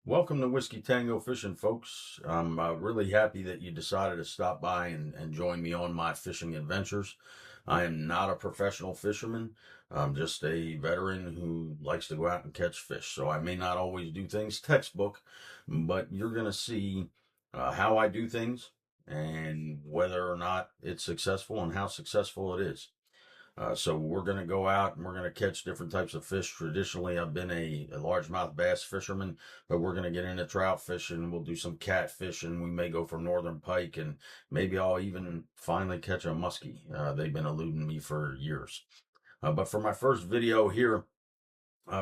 Welcome to Whiskey Tango Fishing, folks. I'm really happy that you decided to stop by and join me on my fishing adventures. I am not a professional fisherman. I'm just a veteran who likes to go out and catch fish. So I may not always do things textbook, but you're going to see how I do things and whether or not it's successful and how successful it is. So we're going to go out and we're going to catch different types of fish. Traditionally, I've been a largemouth bass fisherman, but we're going to get into trout fishing. We'll do some catfish, and we may go for northern pike, and maybe I'll even finally catch a muskie. They've been eluding me for years. But for my first video here,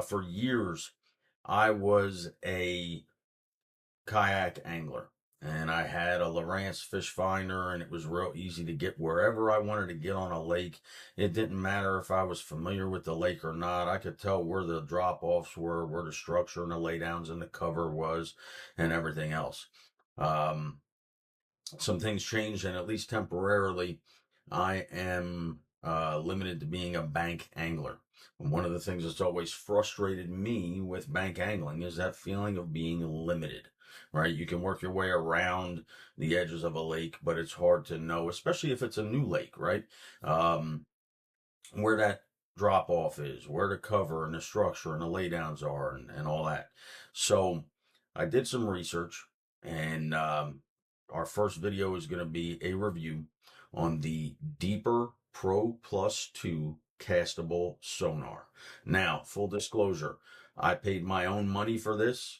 for years, I was a kayak angler. And I had a Lowrance fish finder, and it was real easy to get wherever I wanted to get on a lake. It didn't matter if I was familiar with the lake or not. I could tell where the drop-offs were, where the structure and the laydowns and the cover was, and everything else. Some things changed, and at least temporarily, I am limited to being a bank angler. And one of the things that's always frustrated me with bank angling is that feeling of being limited, right? You can work your way around the edges of a lake, but it's hard to know, especially if it's a new lake, right? Where that drop off is, where the cover and the structure and the laydowns are, and all that. So I did some research, and our first video is going to be a review on the Deeper Pro Plus 2 Castable Sonar. Now, full disclosure, I paid my own money for this.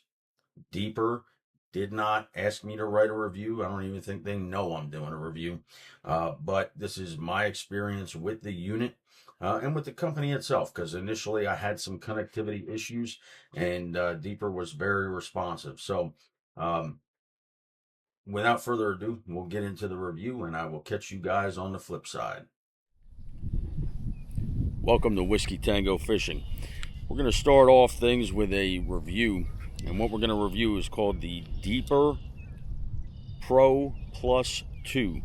Deeper did not ask me to write a review. I don't even think they know I'm doing a review. But this is my experience with the unit and with the company itself, because initially I had some connectivity issues, and Deeper was very responsive. So without further ado, we'll get into the review, and I will catch you guys on the flip side. Welcome to Whiskey Tango Fishing. We're going to start off things with a review, and what we're going to review is called the Deeper Pro Plus 2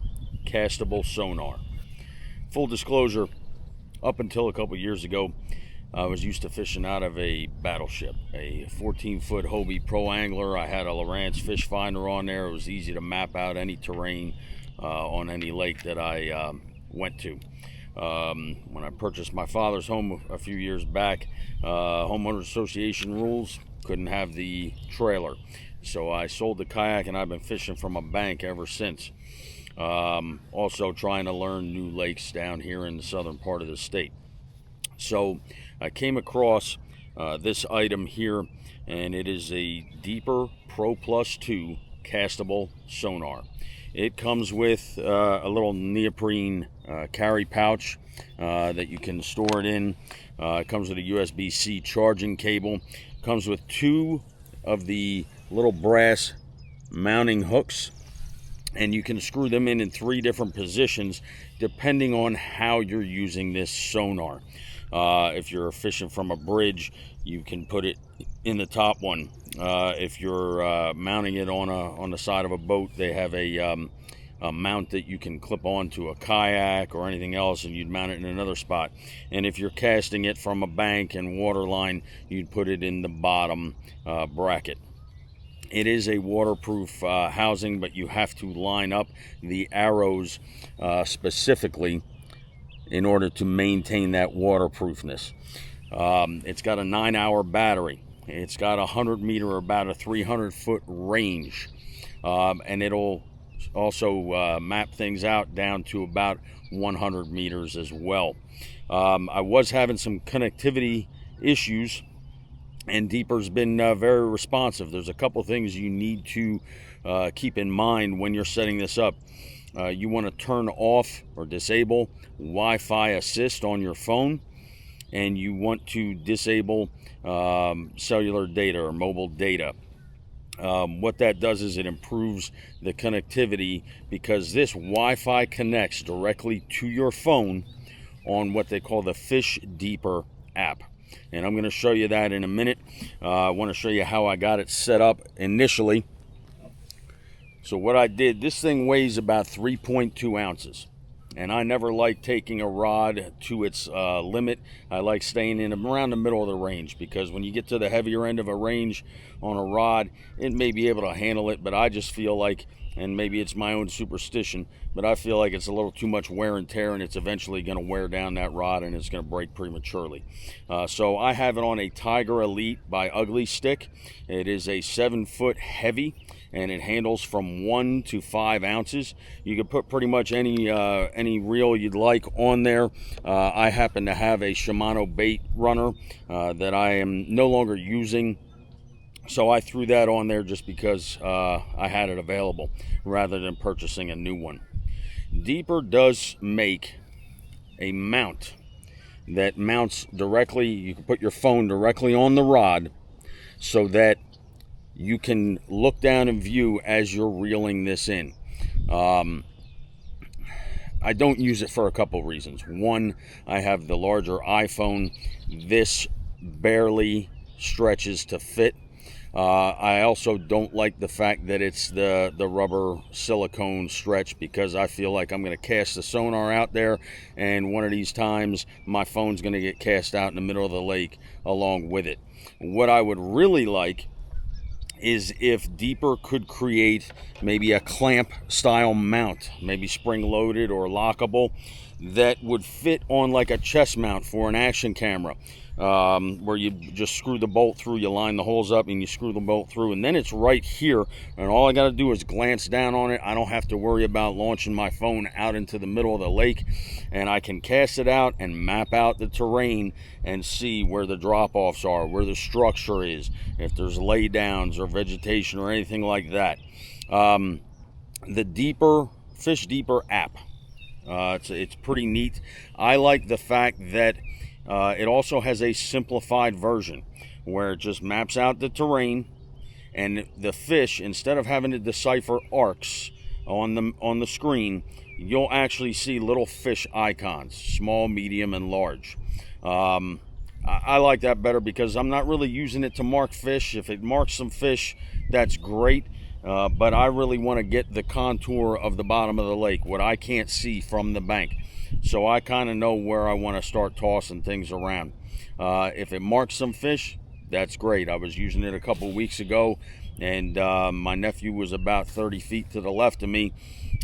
Castable Sonar. Full disclosure, up until a couple years ago, I was used to fishing out of a battleship, a 14-foot Hobie Pro Angler. I had a Lowrance fish finder on there. It was easy to map out any terrain on any lake that I went to. When I purchased my father's home a few years back, homeowners association rules, couldn't have the trailer. So I sold the kayak, and I've been fishing from a bank ever since. Also trying to learn new lakes down here in the southern part of the state. So I came across this item here, and it is a Deeper Pro Plus 2 Castable Sonar. It comes with a little neoprene carry pouch that you can store it in. It comes with a USB-C charging cable. It comes with two of the little brass mounting hooks, and you can screw them in three different positions depending on how you're using this sonar. If you're fishing from a bridge, you can put it in the top one. If you're mounting it on the side of a boat, they have a mount that you can clip onto a kayak or anything else, and you'd mount it in another spot. And if you're casting it from a bank and waterline, you'd put it in the bottom bracket. It is a waterproof housing, but you have to line up the arrows specifically in order to maintain that waterproofness. It's got a 9-hour battery. It's got a 100-meter or about a 300-foot range. And it'll also map things out down to about 100 meters as well. I was having some connectivity issues, and Deeper's been very responsive. There's a couple things you need to keep in mind when you're setting this up. You want to turn off or disable Wi-Fi assist on your phone, and you want to disable cellular data or mobile data. What that does is it improves the connectivity, because this Wi-Fi connects directly to your phone on what they call the Fish Deeper app. And I'm going to show you that in a minute. I want to show you how I got it set up initially. So what I did, this thing weighs about 3.2 ounces. and I never like taking a rod to its limit. I like staying in around the middle of the range, because when you get to the heavier end of a range on a rod, it may be able to handle it, but I just feel like, and maybe it's my own superstition, but I feel like it's a little too much wear and tear, and it's eventually going to wear down that rod and it's going to break prematurely. So I have it on a Tiger Elite by Ugly Stick. It is a 7-foot heavy, and it handles from 1 to 5 ounces. You can put pretty much any reel you'd like on there. I happen to have a Shimano bait runner that I am no longer using, so I threw that on there just because I had it available rather than purchasing a new one. Deeper does make a mount that mounts directly. You can put your phone directly on the rod so that you can look down and view as you're reeling this in. I don't use it for a couple reasons. One, I have the larger iPhone. This barely stretches to fit. I also don't like the fact that it's the rubber silicone stretch, because I feel like I'm going to cast the sonar out there, and one of these times my phone's going to get cast out in the middle of the lake along with it. What I would really like is if Deeper could create maybe a clamp style mount, maybe spring loaded or lockable, that would fit on like a chest mount for an action camera, where you just screw the bolt through, you line the holes up and you screw the bolt through, and then it's right here, and all I got to do is glance down on it. I don't have to worry about launching my phone out into the middle of the lake, and I can cast it out and map out the terrain and see where the drop-offs are, where the structure is, if there's laydowns or vegetation or anything like that. The Fish Deeper app, it's pretty neat. I like the fact that it also has a simplified version where it just maps out the terrain, and the fish, instead of having to decipher arcs on the screen, you'll actually see little fish icons, small, medium, and large. I like that better because I'm not really using it to mark fish. If it marks some fish, that's great. But I really want to get the contour of the bottom of the lake, what I can't see from the bank. So I kind of know where I want to start tossing things around. If it marks some fish, that's great. I was using it a couple weeks ago, and my nephew was about 30 feet to the left of me,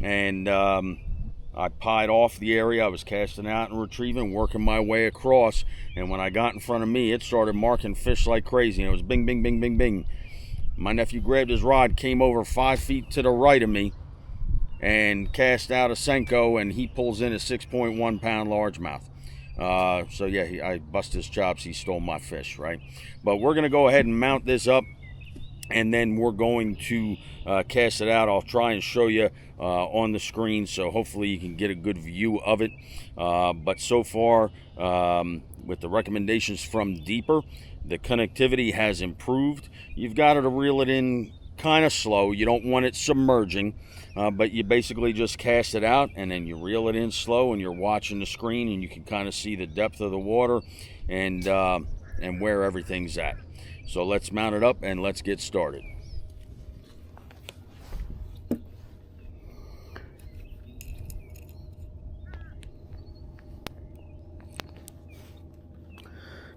and I pied off the area. I was casting out and retrieving, working my way across, and when I got in front of me, it started marking fish like crazy, and it was bing, bing, bing, bing, bing. My nephew grabbed his rod, came over 5 feet to the right of me, and cast out a Senko, and he pulls in a 6.1 pound largemouth. So yeah, I bust his chops. He stole my fish, right? But we're gonna go ahead and mount this up, and then we're going to cast it out. I'll try and show you on the screen, so hopefully you can get a good view of it. But so far, with the recommendations from Deeper, the connectivity has improved. You've got to reel it in kind of slow. You don't want it submerging, but you basically just cast it out, and then you reel it in slow, and you're watching the screen, and you can kind of see the depth of the water and where everything's at. So let's mount it up and let's get started.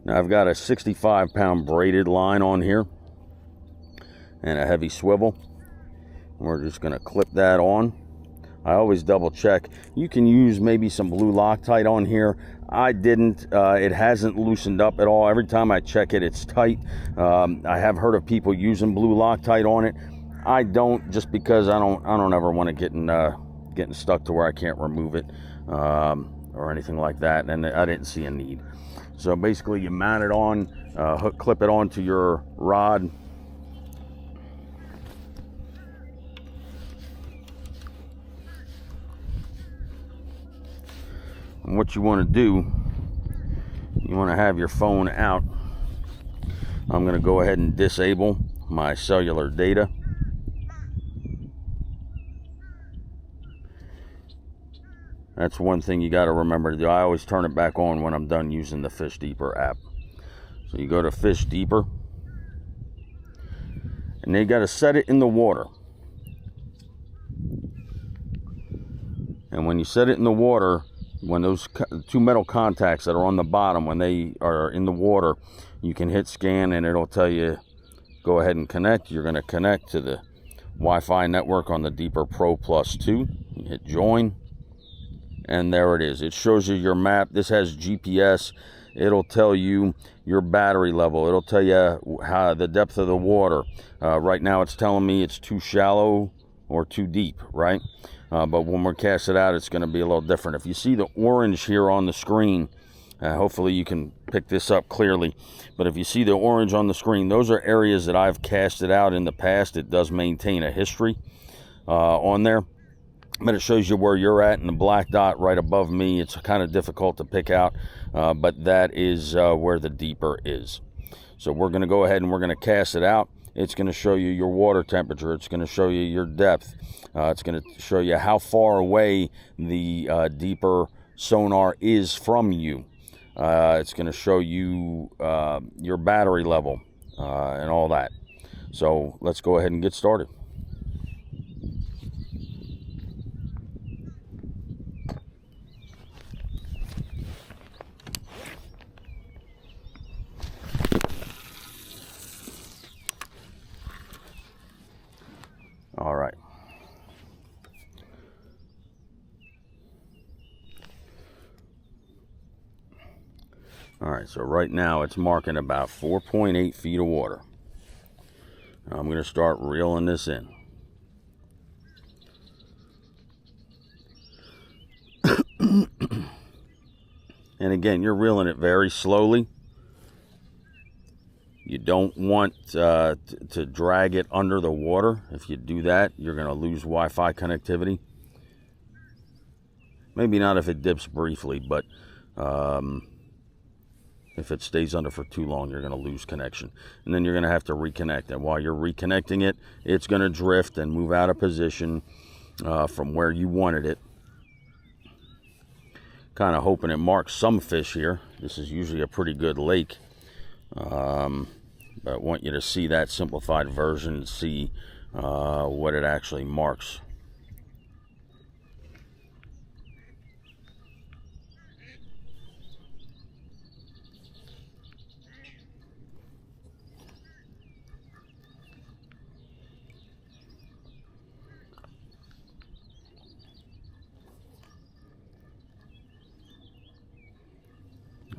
Now I've got a 65 pound braided line on here and a heavy swivel. We're just going to clip that on. I always double check. You can use maybe some blue Loctite on here. I didn't. It hasn't loosened up at all. Every time I check it, it's tight. I have heard of people using blue Loctite on it. I don't, just because I don't ever want to getting stuck to where I can't remove it or anything like that, and I didn't see a need. So basically, you mount it on, clip it onto your rod. And what you want to do, you want to have your phone out. I'm going to go ahead and disable my cellular data. That's one thing you got to remember to do. I always turn it back on when I'm done using the Fish Deeper app. So you go to Fish Deeper, and then you got to set it in the water. And when you set it in the water, when those two metal contacts that are on the bottom, when they are in the water, you can hit scan and it'll tell you, go ahead and connect. You're going to connect to the Wi-Fi network on the Deeper Pro Plus 2. You hit join, and there it is. It shows you your map. This has GPS. It'll tell you your battery level. It'll tell you how the depth of the water. Right now it's telling me it's too shallow or too deep, right? But when we're cast it out, it's going to be a little different. If you see the orange here on the screen, hopefully you can pick this up clearly, but if you see the orange on the screen, those are areas that I've casted out in the past. It does maintain a history on there, but it shows you where you're at. And the black dot right above me, it's kind of difficult to pick out, but that is where the Deeper is. So we're going to go ahead and we're going to cast it out. It's going to show you your water temperature. It's going to show you your depth. It's going to show you how far away the Deeper Sonar is from you. It's going to show you your battery level and all that. So let's go ahead and get started. All right. All right, so right now it's marking about 4.8 feet of water. I'm going to start reeling this in. And again, you're reeling it very slowly. You don't want to drag it under the water. If you do that, you're going to lose Wi-Fi connectivity. Maybe not if it dips briefly, but if it stays under for too long, you're going to lose connection. And then you're going to have to reconnect. And while you're reconnecting it, it's going to drift and move out of position from where you wanted it. Kind of hoping it marks some fish here. This is usually a pretty good lake. But I want you to see that simplified version and see what it actually marks.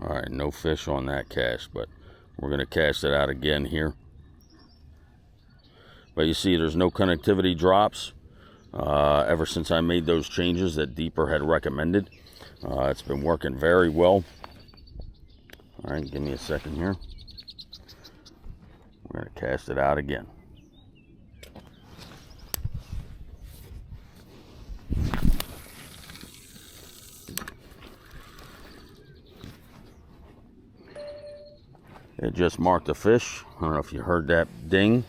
All right, no fish on that cast, but we're going to cast it out again here. But you see there's no connectivity drops ever since I made those changes that Deeper had recommended. It's been working very well. All right, give me a second here. We're going to cast it out again. It just marked a fish. I don't know if you heard that ding.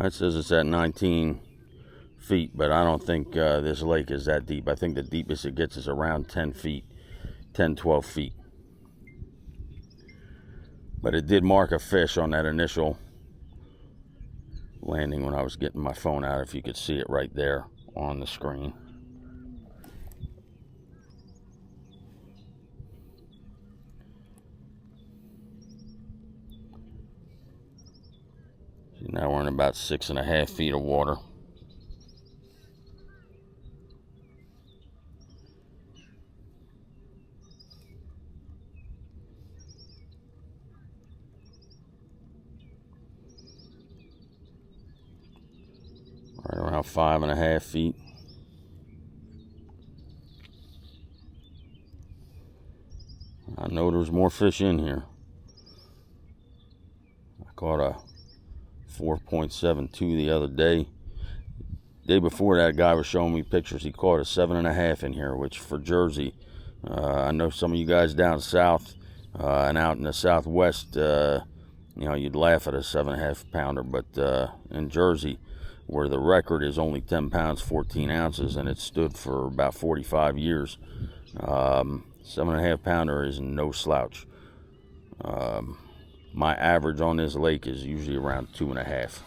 It says it's at 19 feet, but I don't think this lake is that deep. I think the deepest it gets is around 10 feet, 10, 12 feet. But it did mark a fish on that initial landing when I was getting my phone out, if you could see it right there on the screen. See, now we're in about 6.5 feet of water. Right around 5.5 feet. I know there's more fish in here. I caught a 4.72 the other day. Day before that, guy was showing me pictures. He caught a 7.5 in here, which for Jersey, I know some of you guys down south and out in the southwest, you know, you'd laugh at a 7.5 pounder, but in Jersey, where the record is only 10 pounds 14 ounces and it stood for about 45 years, 7.5 pounder is no slouch. My average on this lake is usually around 2.5.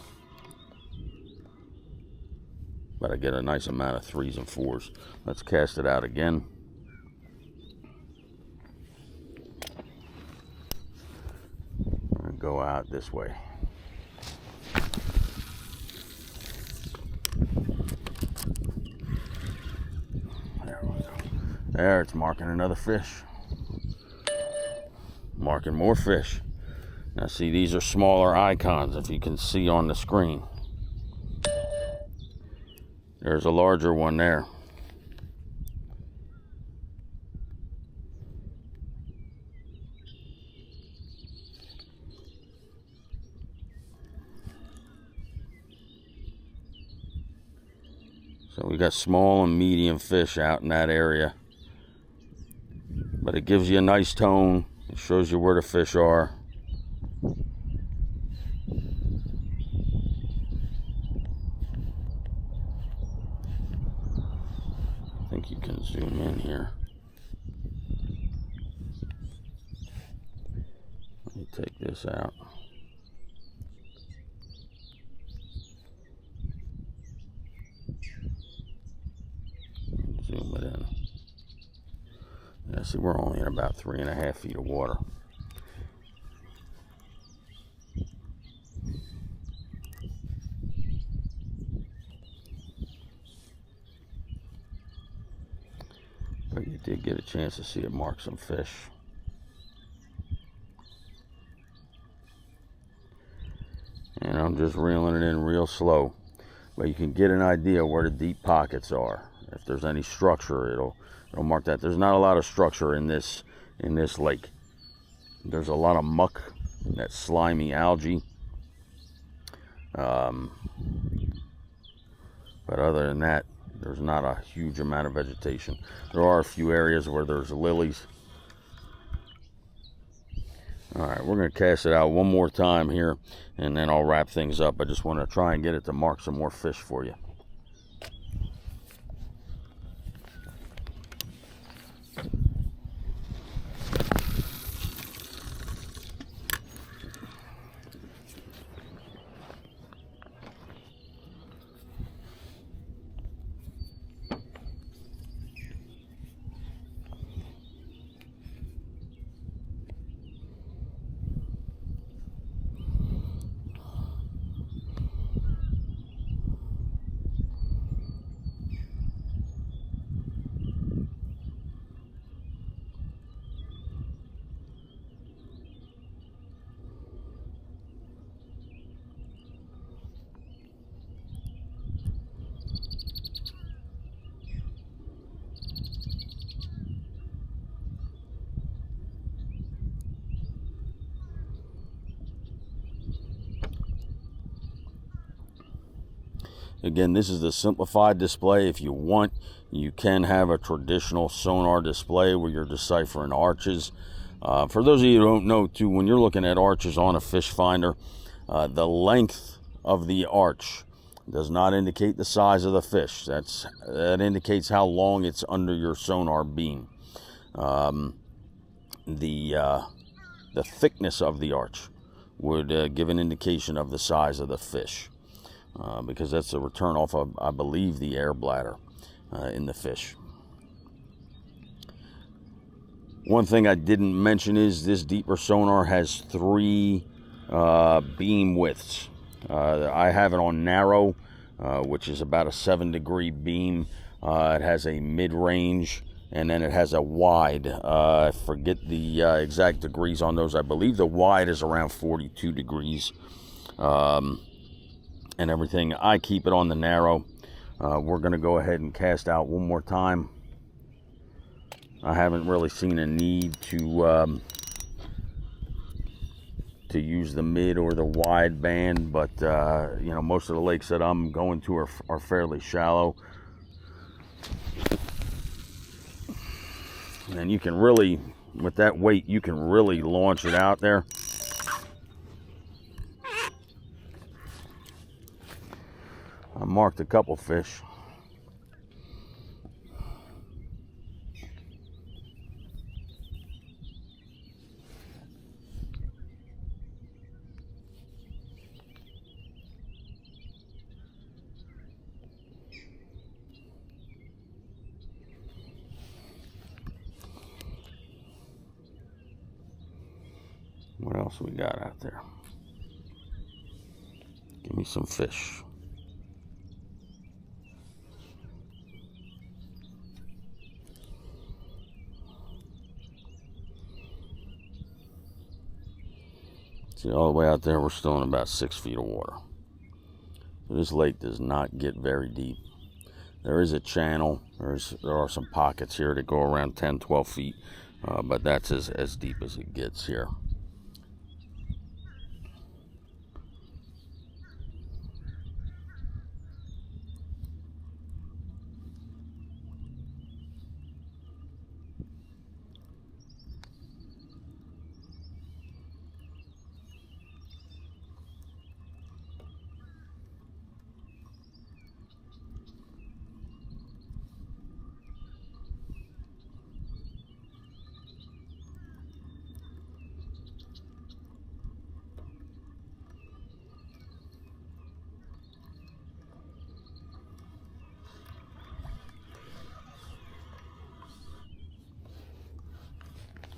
But I get a nice amount of 3s and 4s. Let's cast it out again. And go out this way. There we go. There, it's marking another fish. Marking more fish. Now see, these are smaller icons, if you can see on the screen. There's a larger one there. So we got small and medium fish out in that area. But it gives you a nice tone. It shows you where the fish are. I think you can zoom in here. Let me take this out. Zoom it in. Yeah, see, we're only in about 3.5 feet of water. But you did get a chance to see it mark some fish. And I'm just reeling it in real slow. But you can get an idea where the deep pockets are. If there's any structure, it'll mark that. There's not a lot of structure in this lake. There's a lot of muck, that slimy algae. But other than that, there's not a huge amount of vegetation. There are a few areas where there's lilies. All right, we're going to cast it out one more time here, and then I'll wrap things up. I just want to try and get it to mark some more fish for you. Again, this is the simplified display. If you want, you can have a traditional sonar display where you're deciphering arches. For those of you who don't know, too, when you're looking at arches on a fish finder, the length of the arch does not indicate the size of the fish. That indicates how long it's under your sonar beam. The thickness of the arch would give an indication of the size of the fish. Because that's a return off of, I believe, the air bladder in the fish. One thing I didn't mention is this Deeper Sonar has 3 beam widths. I have it on narrow, which is about a 7-degree beam. It has a mid-range, and then it has a wide. I forget the exact degrees on those. I believe the wide is around 42 degrees. And everything. I keep it on the narrow. We're going to go ahead and cast out one more time. I haven't really seen a need to use the mid or the wide band, but you know, most of the lakes that I'm going to are fairly shallow, and you can really, with that weight, you can really launch it out there. I marked a couple fish. What else we got out there? Give me some fish. See, all the way out there, we're still in about 6 feet of water. So this lake does not get very deep. There is a channel. There are some pockets here that go around 10, 12 feet, but that's as deep as it gets here.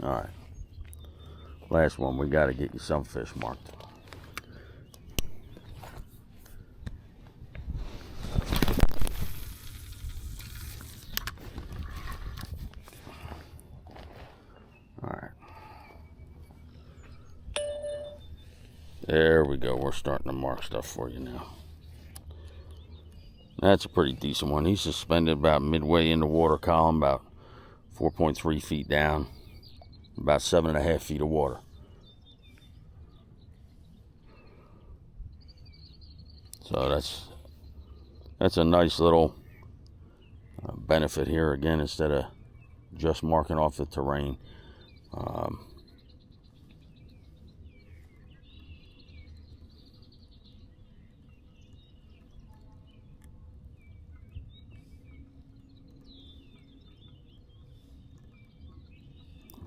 All right, last one. We got to get you some fish marked. All right, there we go. We're starting to mark stuff for you now. That's a pretty decent one. He's suspended about midway in the water column, about 4.3 feet down, about 7.5 feet of water. So that's a nice little benefit here. Again, instead of just marking off the terrain. I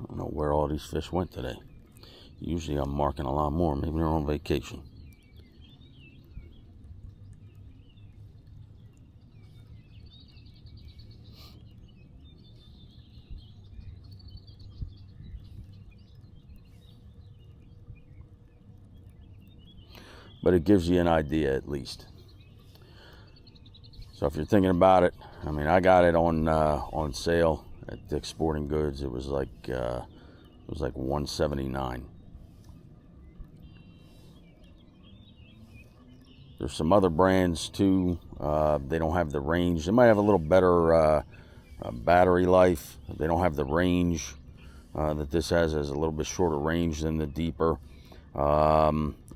don't know where all these fish went today. Usually I'm marking a lot more. Maybe they're on vacation. But it gives you an idea at least. So if you're thinking about it, I mean, I got it on sale at Dick's Sporting Goods. It was like $179. There's some other brands too. They don't have the range. They might have a little better battery life. They don't have the range that this has a little bit shorter range than the Deeper.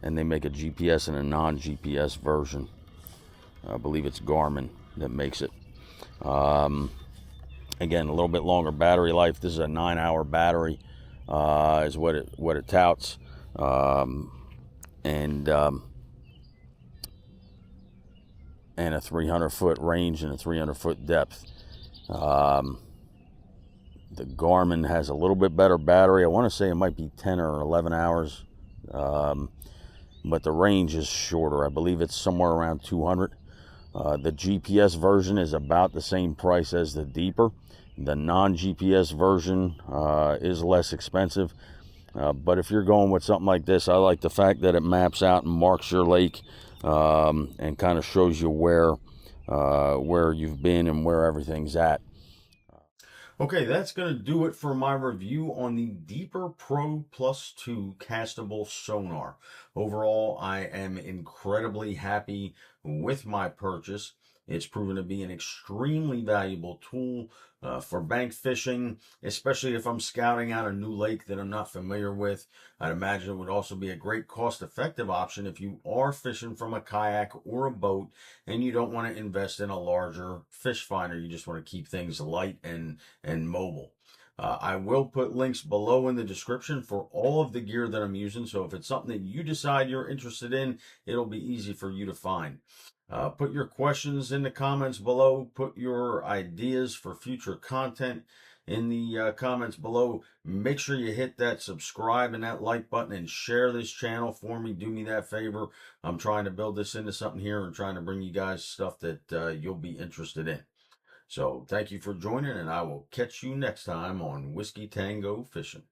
And they make a GPS and a non-GPS version. I believe it's Garmin that makes it. Again, a little bit longer battery life. This is a 9-hour battery, is what it touts, and a 300-foot range and a 300-foot depth. The Garmin has a little bit better battery. I want to say it might be 10 or 11 hours. But the range is shorter. I believe it's somewhere around 200. The GPS version is about the same price as the Deeper. The non-GPS version is less expensive. But if you're going with something like this, I like the fact that it maps out and marks your lake and kind of shows you where you've been and where everything's at. Okay, that's going to do it for my review on the Deeper Pro Plus 2 Castable Sonar. Overall, I am incredibly happy with my purchase. It's proven to be an extremely valuable tool for bank fishing, especially if I'm scouting out a new lake that I'm not familiar with. I'd imagine it would also be a great cost-effective option if you are fishing from a kayak or a boat and you don't want to invest in a larger fish finder. You just want to keep things light and mobile. I will put links below in the description for all of the gear that I'm using. So if it's something that you decide you're interested in, it'll be easy for you to find. Put your questions in the comments below. Put your ideas for future content in the comments below. Make sure you hit that subscribe and that like button and share this channel for me. Do me that favor. I'm trying to build this into something here and trying to bring you guys stuff that you'll be interested in. So thank you for joining, and I will catch you next time on Whiskey Tango Fishing.